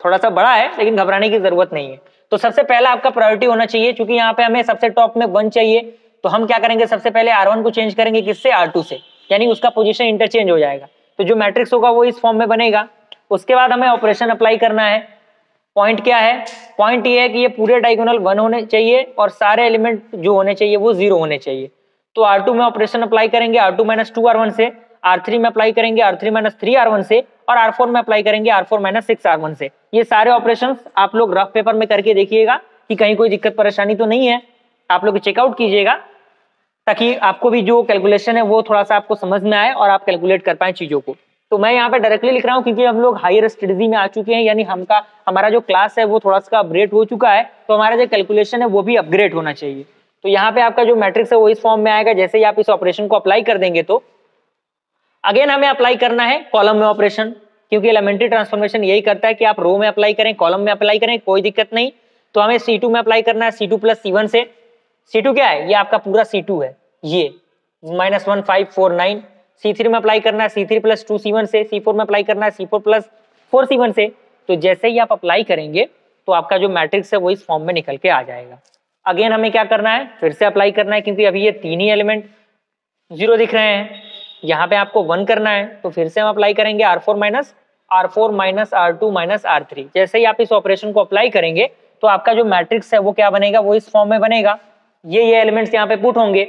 थोड़ा सा बड़ा है लेकिन घबराने की जरूरत नहीं है। तो सबसे पहला आपका प्रायोरिटी होना चाहिए, क्योंकि यहाँ पे हमें सबसे टॉप में 1 चाहिए। तो हम क्या करेंगे, सबसे पहले R1 को चेंज करेंगे किससे, R2 से, यानी उसका पोजीशन इंटरचेंज हो जाएगा। तो जो मैट्रिक्स होगा वो इस फॉर्म में बनेगा। उसके बाद हमें ऑपरेशन अप्लाई करना है। पॉइंट क्या है, पॉइंट ये है कि ये पूरे डायगोनल 1 होने चाहिए और सारे एलिमेंट जो होने चाहिए वो 0 होने चाहिए। तो R2 में ऑपरेशन अप्लाई करेंगे R2 माइनस 2 R1 से, R3 में अप्लाई करेंगे R3 माइनस 3 R1 से, और R4 में अप्लाई करेंगे R4 माइनस 6 R1 से। ये सारे ऑपरेशंस आप लोग रफ पेपर में करके देखिएगा कि कहीं कोई दिक्कत परेशानी तो नहीं है, आप लोग चेकआउट कीजिएगा ताकि आपको भी जो कैलकुलेशन है वो थोड़ा सा आपको समझ में आए और आप कैलकुलेट कर पाए चीजों को। तो मैं यहाँ पे डायरेक्टली लिख रहा हूँ क्योंकि हम लोग हायर स्टडीज में आ चुके हैं, यानी हमारा जो क्लास है वो थोड़ा सा अपग्रेड हो चुका है, तो हमारा जो कैलकुलेशन है वो भी अपग्रेड होना चाहिए। तो यहाँ पे आपका जो मैट्रिक्स है वो इस फॉर्म में आएगा। जैसे ही आप इस ऑपरेशन को अप्लाई कर देंगे तो अगेन हमें अप्लाई करना है कॉलम में ऑपरेशन, क्योंकि एलिमेंट्री ट्रांसफॉर्मेशन यही करता है कि आप रो में अप्लाई करें, कॉलम में अप्लाई करें, कोई दिक्कत नहीं। तो हमें C2 में अप्लाई करना है, C2 प्लस C1 से। C2 क्या है? ये आपका पूरा C2 है, ये -1549। C3 में अप्लाई करना है C3 प्लस 2C1 से। C4 में अप्लाई करना है C4 प्लस 4C1 से। तो जैसे ही आप अप्लाई करेंगे तो आपका जो मैट्रिक्स है वो इस फॉर्म में निकल के आ जाएगा। अगेन हमें क्या करना है? फिर से अप्लाई करना है, क्योंकि अभी ये तीन ही एलिमेंट 0 दिख रहे हैं। यहाँ पे आपको 1 करना है, तो फिर से हम अप्लाई करेंगे R4 minus R2 minus R3। जैसे ही आप इस ऑपरेशन को अप्लाई करेंगे तो आपका जो मैट्रिक्स है वो क्या बनेगा? वो इस फॉर्म में बनेगा। ये एलिमेंट्स यहाँ पे पुट होंगे।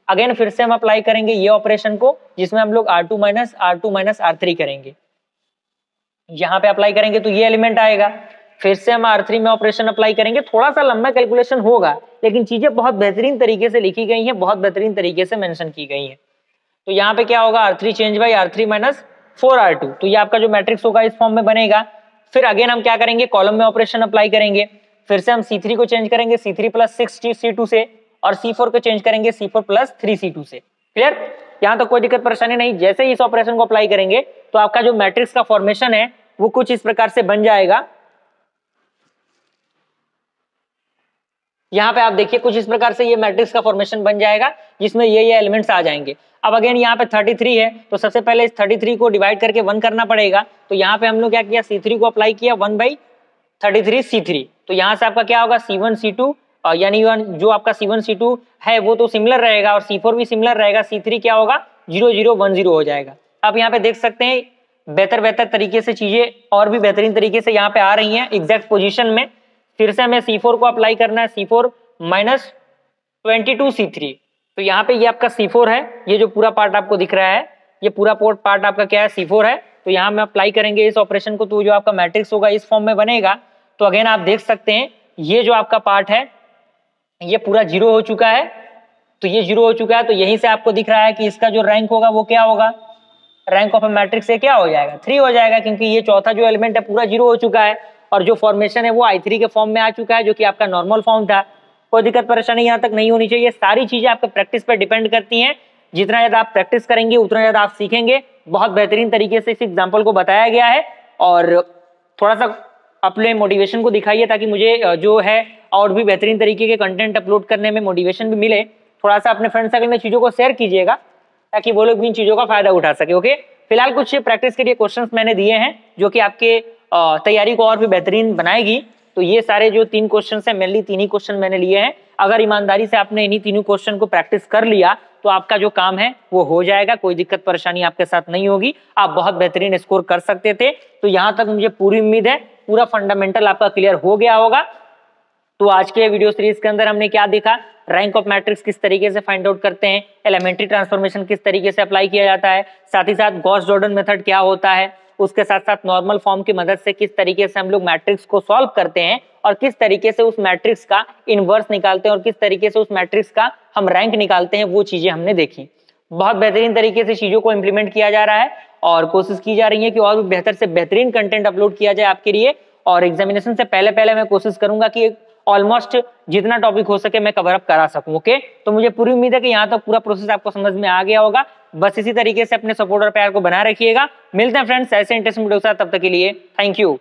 अगेन फिर से हम अप्लाई करेंगे ये ऑपरेशन को, जिसमें हम लोग R2 माइनस R3 करेंगे। यहाँ पे अप्लाई करेंगे तो ये एलिमेंट आएगा। फिर से हम R3 में ऑपरेशन अप्लाई करेंगे। थोड़ा सा लंबा कैलकुलेशन होगा, लेकिन चीजें बहुत बेहतरीन तरीके से लिखी गई हैं, बहुत बेहतरीन तरीके से मेंशन की गई हैं। तो यहाँ पे क्या होगा? R3 change by R3 minus 4R2। तो ये आपका जो मैट्रिक्स होगा इस फॉर्म में बनेगा। फिर अगेन हम क्या करेंगे? कॉलम में ऑपरेशन अप्लाई करेंगे। फिर से हम C3 को चेंज करेंगे C3 प्लस 6C2 से, और C4 को चेंज करेंगे C4 प्लस 3C2 से। क्लियर? यहाँ तो कोई दिक्कत परेशानी नहीं। जैसे ही इस ऑपरेशन को अप्लाई करेंगे तो आपका जो मैट्रिक्स का फॉर्मेशन है वो कुछ इस प्रकार से बन जाएगा। यहाँ पे आप देखिए कुछ इस प्रकार से ये मैट्रिक्स का फॉर्मेशन बन जाएगा, जिसमें ये एलिमेंट्स आ जाएंगे। अब अगेन यहाँ पे 33 है, तो सबसे पहले इस 33 को डिवाइड करके 1 करना पड़ेगा। तो यहाँ पे हम लोग क्या किया? C3 को अप्लाई किया 1/33 C3। तो यहाँ से आपका क्या होगा? C1 C2, यानी जो आपका C1 C2 है वो तो सिमिलर रहेगा, और C4 भी सिमिलर रहेगा। C3 क्या होगा? 0 0 1 0 हो जाएगा। अब यहाँ पे देख सकते हैं बेहतर तरीके से चीजें और भी बेहतरीन तरीके से यहाँ पे आ रही हैं एग्जैक्ट पोजीशन में। फिर से हमें C4 को अप्लाई करना है, C4 माइनस 22 C3। तो यहाँ पे ये आपका C4 है, ये जो पूरा पार्ट आपको दिख रहा है, ये पूरा पार्ट आपका क्या है? C4 है। तो यहाँ में अप्लाई करेंगे इस ऑपरेशन को, तो जो आपका मैट्रिक्स होगा इस फॉर्म में बनेगा। तो अगेन आप देख सकते हैं ये जो आपका पार्ट है ये पूरा 0 हो चुका है। तो ये 0 हो चुका है, तो यहीं से आपको दिख रहा है कि इसका जो रैंक होगा वो क्या होगा? रैंक ऑफ ए मैट्रिक्स से क्या हो जाएगा? 3 हो जाएगा, क्योंकि ये चौथा जो एलिमेंट है पूरा 0 हो चुका है, और जो फॉर्मेशन है वो I3 के फॉर्म में आ चुका है, जो कि आपका नॉर्मल फॉर्म था। कोई दिक्कत परेशानी यहाँ तक नहीं होनी चाहिए। सारी चीजें आपके प्रैक्टिस पर डिपेंड करती हैं। जितना ज्यादा आप प्रैक्टिस करेंगे उतना ज्यादा आप सीखेंगे। बहुत बेहतरीन तरीके से इस एग्जाम्पल को बताया गया है, और थोड़ा सा अपने मोटिवेशन को दिखाइए ताकि मुझे जो है और भी बेहतरीन तरीके के कंटेंट अपलोड करने में मोटिवेशन भी मिले। थोड़ा सा अपने फ्रेंड सर्कल में चीज़ों को शेयर कीजिएगा ताकि वो लोग भी इन चीज़ों का फायदा उठा सके। ओके, फिलहाल कुछ प्रैक्टिस के लिए क्वेश्चंस मैंने दिए हैं जो कि आपके तैयारी को और भी बेहतरीन बनाएगी। तो ये सारे जो 3 क्वेश्चन हैं, मेनली 3 ही क्वेश्चन मैंने लिए हैं। अगर ईमानदारी से आपने इन्हीं तीनों क्वेश्चन को प्रैक्टिस कर लिया तो आपका जो काम है वो हो जाएगा। कोई दिक्कत परेशानी आपके साथ नहीं होगी, आप बहुत बेहतरीन स्कोर कर सकते थे। तो यहाँ तक मुझे पूरी उम्मीद है पूरा फंडामेंटल आपका क्लियर हो गया होगा। तो आज के वीडियो सीरीज के अंदर हमने क्या देखा? रैंक ऑफ मैट्रिक्स किस तरीके से फाइंड आउट करते हैं, एलिमेंट्री ट्रांसफॉर्मेशन किस तरीके से अप्लाई किया जाता है, साथ ही साथ गॉस जॉर्डन मेथड क्या होता है, उसके साथ साथ नॉर्मल फॉर्म की मदद से किस तरीके से हम लोग मैट्रिक्स को सॉल्व करते हैं, और किस तरीके से उस मैट्रिक्स का इनवर्स निकालते हैं, और किस तरीके से उस मैट्रिक्स का हम रैंक निकालते हैं, वो चीजें हमने देखी। बहुत बेहतरीन तरीके से चीजों को इम्प्लीमेंट किया जा रहा है, और कोशिश की जा रही है कि और भी बेहतर से बेहतरीन कंटेंट अपलोड किया जाए आपके लिए। और एग्जामिनेशन से पहले मैं कोशिश करूंगा कि ऑलमोस्ट जितना टॉपिक हो सके मैं कवर अप करा सकूं। ओके, तो मुझे पूरी उम्मीद है कि यहाँ तक पूरा प्रोसेस आपको समझ में आ गया होगा। बस इसी तरीके से अपने सपोर्ट और प्यार को बनाए रखिएगा। मिलते हैं फ्रेंड्स ऐसे इंटरेस्टिंग वीडियो के साथ, तब तक के लिए थैंक यू।